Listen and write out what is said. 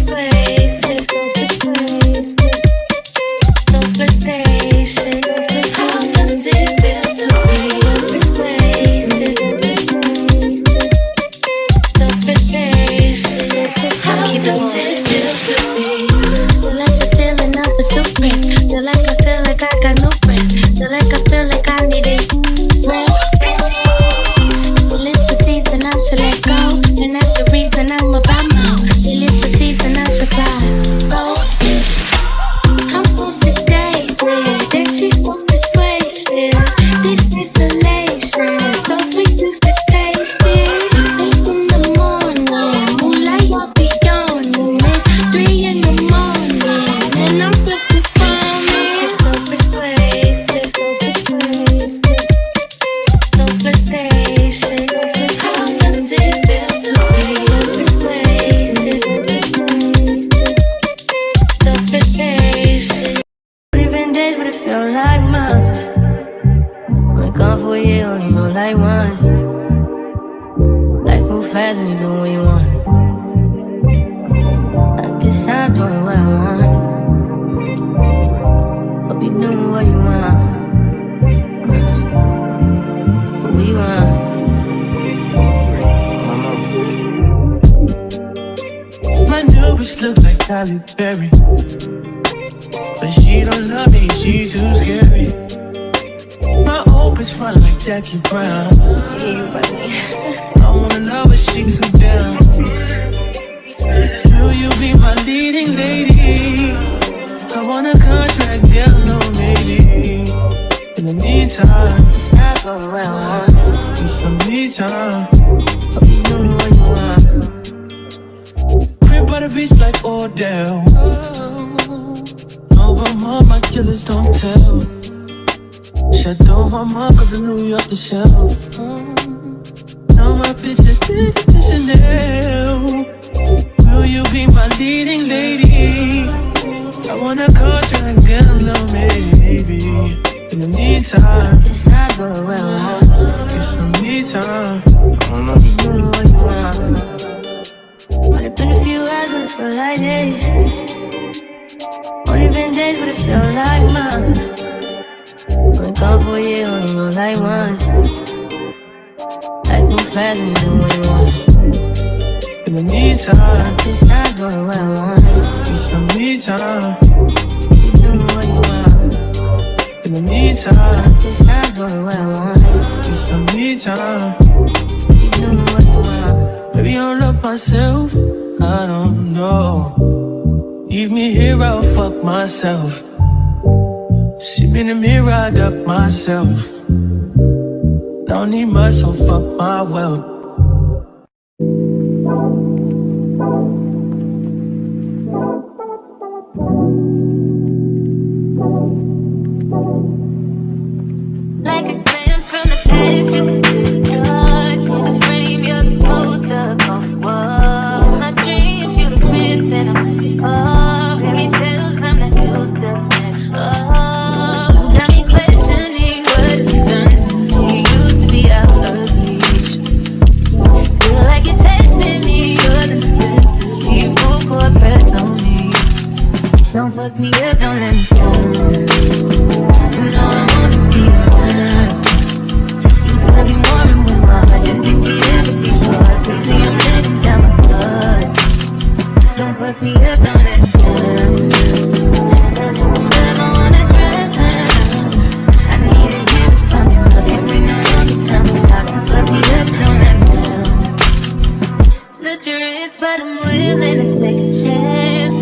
persuasive, so flirtatious. How does it feel to be so persuasive, so flirtatious? How does it feel to be? Feel like the feeling of a suppress. Feel like I feel like I got no breath. Feel like I feel like I need it. Rest. Well, it's the season I should let go, and that's the reason I'm about now. Well, it's the season I should fly. So I'm so sedated, and she's so persuasive. This isolation, so sweet you could taste it. 8 in the morning, moonlight I'll be yawning. It's 3 in the morning, and I'm still performing. She's so persuasive, so flirtatious. How does it feel to be so persuasive, so flirtatious? Only been days, but it feel like months. Been gone for a year, only know like once. Life move fast when you do what you want. I guess I'm doing what I want. Hope you doing what you want. What you want? My new bitch look like Halle Berry, but she don't love me, she too scary. My old bitch front like Jackie Brown. I wanna love her, she too down. Will you be my leading lady? I want a contract, girl, no maybe. In the meantime, It's not going where I want. just some me time. Hope you doing what you want. Crib by the beach like Odell. No, but mom, my killers don't tell. Shadow my mom, cause New York the shelf. Now my bitch is to Chanel. Will you be my leading lady? I want a contract, girl, no maybe. In the meantime, It's not going where I want. get some me time. Hope you doing what you want. Only been a few hours, but it feel like days. Only been days, but it feel like months. Been gone for a year, only know like once. Life move fast when you do what you want. In the meantime, It's not doing what I want. get some me time. You doing what you want. In the meantime, It's not doing what I want. get some me time. You doing what you want. Maybe I don't love myself, I don't know. Leave me here, I'll fuck myself. See me in the mirror, I duck myself. Don't need much, so fuck my wealth. Like a glance from the past, you can see the dark. In the frame, you're the poster on the wall. My dreams, you the prince, and I'm like the pop. Fairy tales, I'm not used to it. Oh, you got me questioning what it's done to me. Used to be out of reach. Feel like you're testing me, you're the necessity. Full court press on me. Don't fuck me up, don't let me down. You know I wanna be around. You talking more and more. I just think the empathy short. Lately I'm letting down my guard. Don't fuck me up, don't let me down. Cause if it's love, I wanna drown. I need to hear it from you. Can we no longer tell me how can fuck me up, don't let me down. Such a risk, but I'm willing to take a chance.